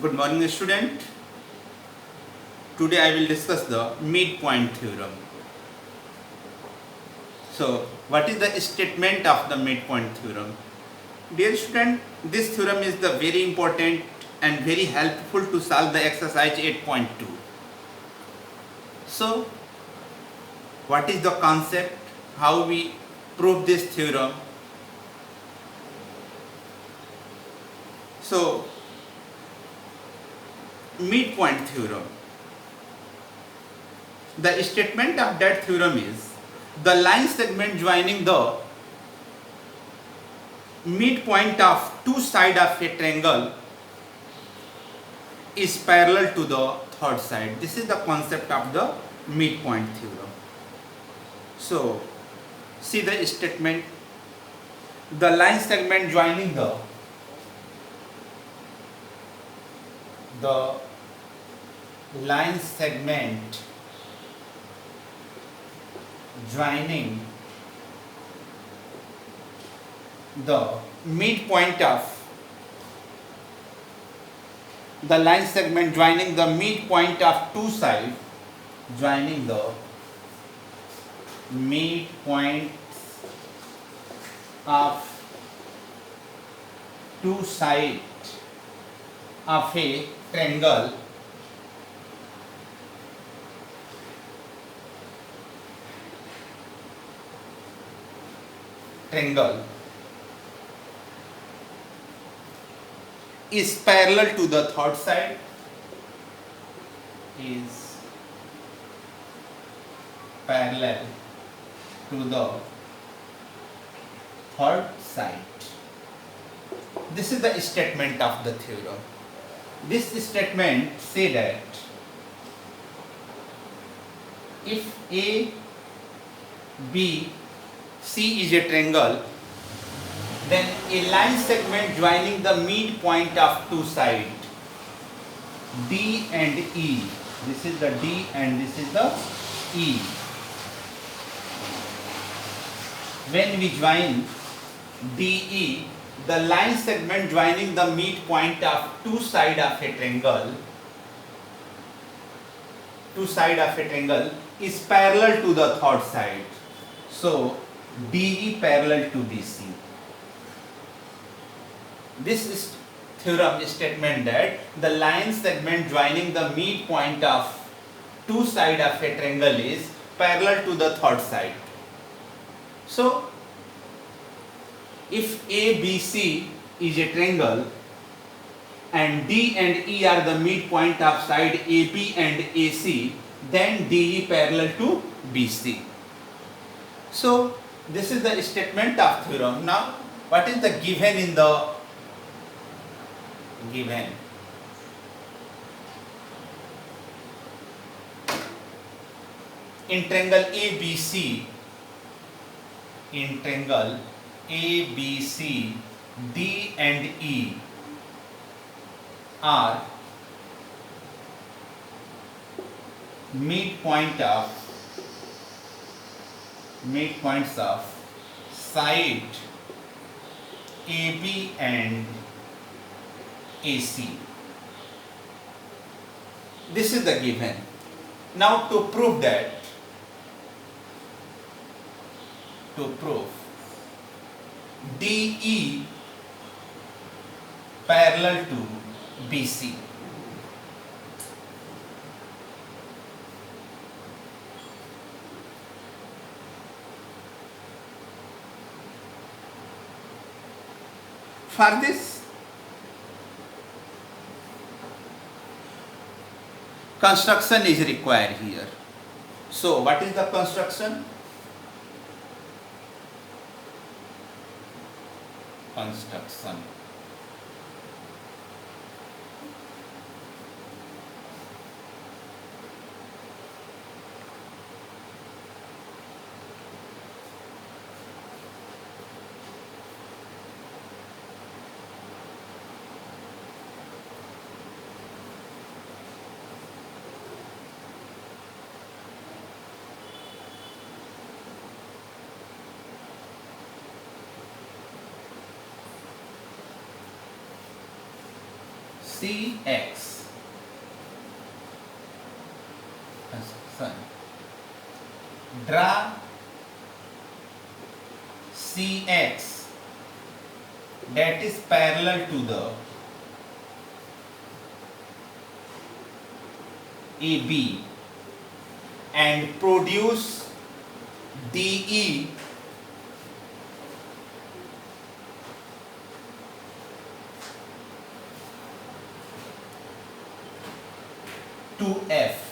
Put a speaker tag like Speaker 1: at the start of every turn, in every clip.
Speaker 1: Good morning, student. Today I will discuss the midpoint theorem. So, what is the statement of the midpoint theorem? Dear student, this theorem is the very important and very helpful to solve the exercise 8.2. So, what is the concept? How we prove this theorem? So, midpoint theorem. The statement of that theorem is the line segment joining the midpoint of two sides of a triangle is parallel to the third side. This is the concept of the midpoint theorem. So, see the statement. The line segment joining the line segment joining the midpoint of the line segment joining the midpoint of two sides, joining the midpoint of two sides of a triangle is parallel to the third side, is parallel to the third side. This is the statement of the theorem. This statement say that if A, B, C is a triangle, then a line segment joining the midpoint of two sides, D and E, this is the D and this is the E. When we join DE, the line segment joining the midpoint of two sides of a triangle is parallel to the third side. So, DE parallel to DC. This is theorem statement that the line segment joining the midpoint of two sides of a triangle is parallel to the third side. So, if ABC is a triangle and D and E are the midpoint of side AB and AC, then DE parallel to BC. So, this is the statement of theorem. Now, what is the given in the given? In triangle ABC, D and E are midpoints of side AB and AC. This is the given. Now to prove DE parallel to BC. For this, construction is required here. So, what is the construction? CX. Draw CX that is parallel to the AB and produce DE to F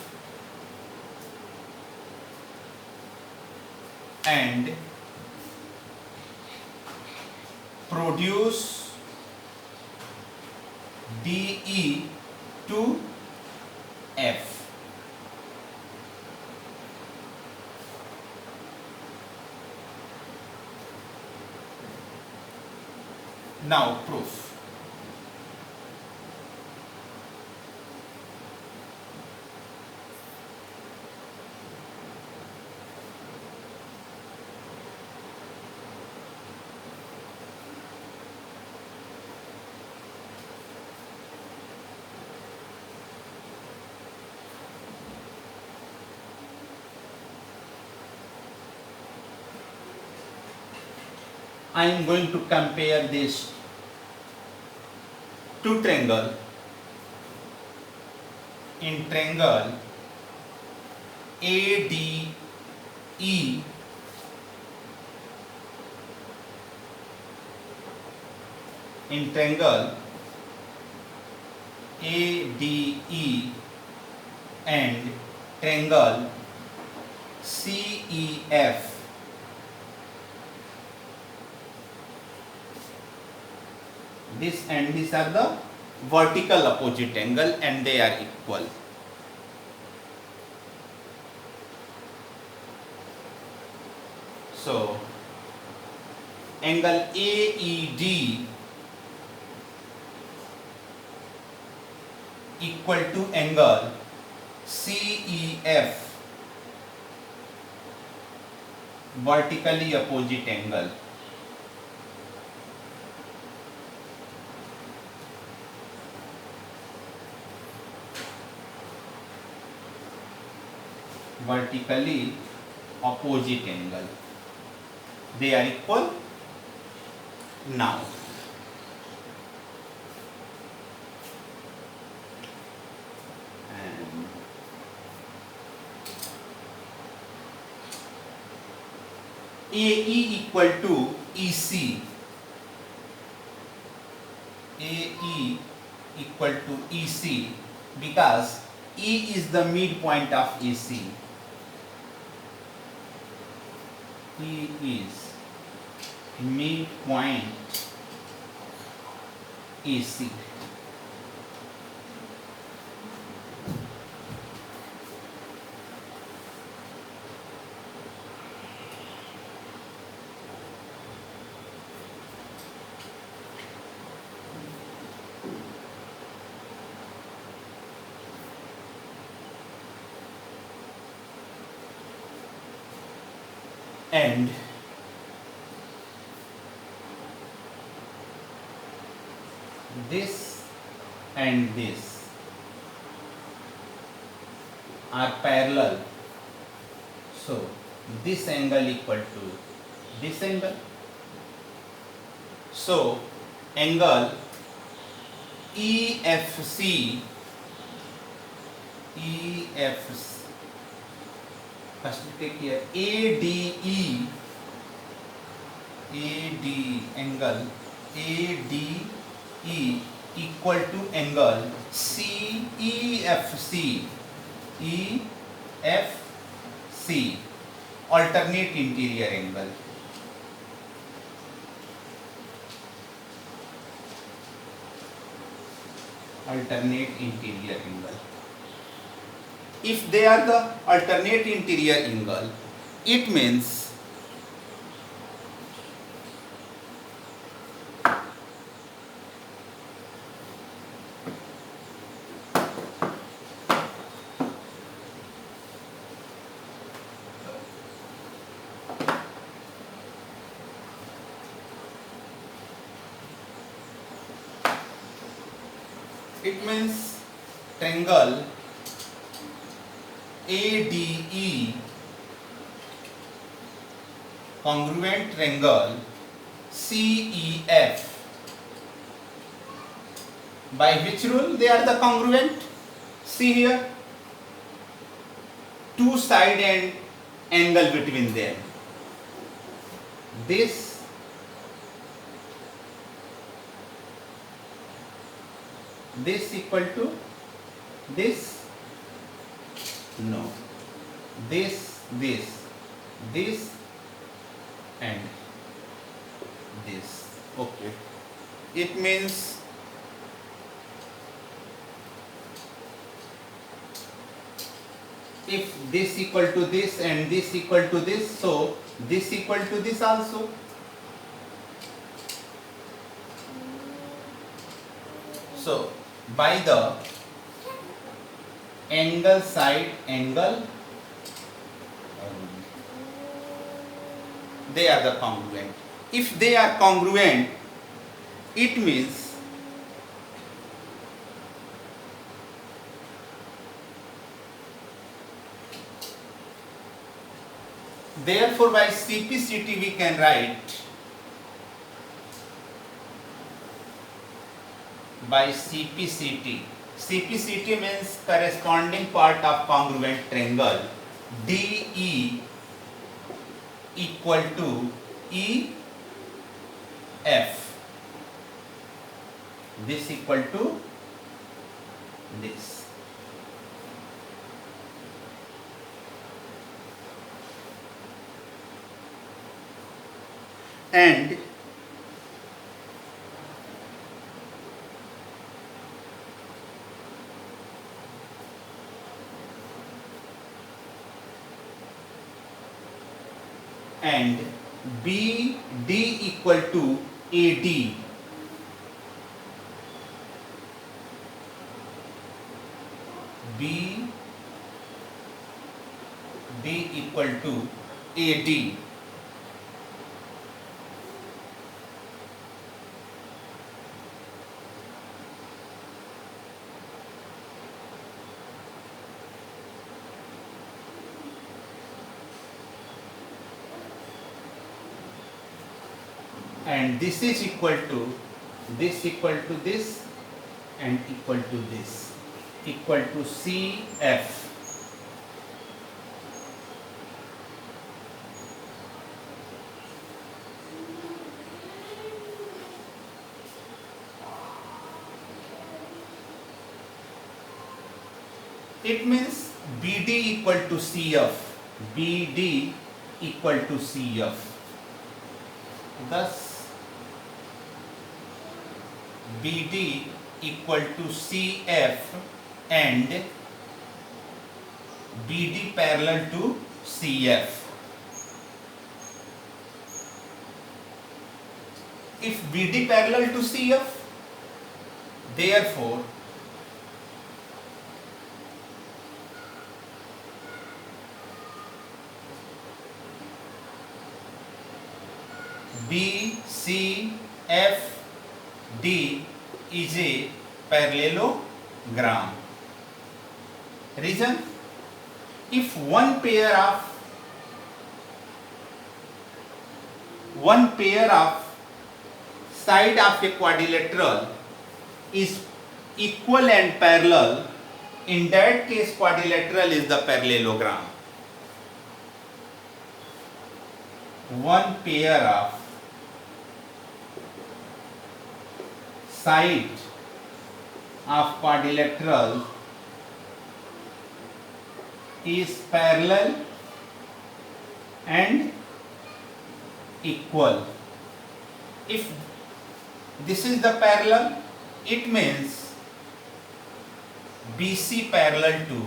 Speaker 1: and produce DE to F. Now proof. I am going to compare these two triangle. In triangle ADE, in triangle ADE and triangle CEF, this and these are the vertical opposite angle and they are equal. So angle AED equal to angle CEF, vertically opposite angle. Vertically opposite angle. They are equal. Now and AE equal to EC. AE equal to EC because E is the midpoint of AC. E is midpoint AC. And this and this are parallel, so this angle equal to this angle. So angle EFC, first take here ADE, angle ADE equal to angle CEFC, EFC, alternate interior angle. Alternate interior angle. If they are the alternate interior angle, it means It means triangle ADE congruent triangle CEF. By which rule they are the congruent? See here, two side and angle between them. This equal to this? No. This and this. Okay. It means if this equal to this and this equal to this, so this equal to this also. So by the angle side angle, they are the congruent. If they are congruent, it means therefore by CPCT we can write by CPCT. CPCT means corresponding part of congruent triangle. DE equal to EF. This equal to this. And BD equal to AD. BD equal to AD. And this is equal to this equal to this and equal to this equal to CF. It means BD equal to CF. BD equal to CF. Thus BD equal to CF and BD parallel to CF. If BD parallel to CF, therefore BCFD is a parallelogram. Reason? If one pair of side of a quadrilateral is equal and parallel, in that case quadrilateral is the parallelogram. One pair of side of quadrilateral is parallel and equal. If this is the parallel, it means BC parallel to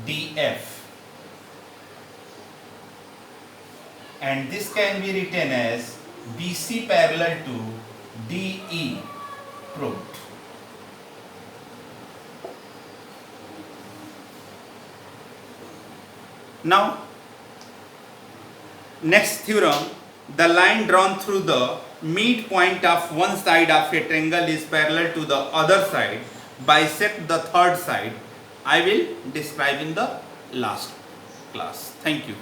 Speaker 1: DF, and this can be written as BC parallel to DE. Proved. Now, next theorem, the line drawn through the midpoint of one side of a triangle is parallel to the other side, bisect the third side, I will describe in the last class. Thank you.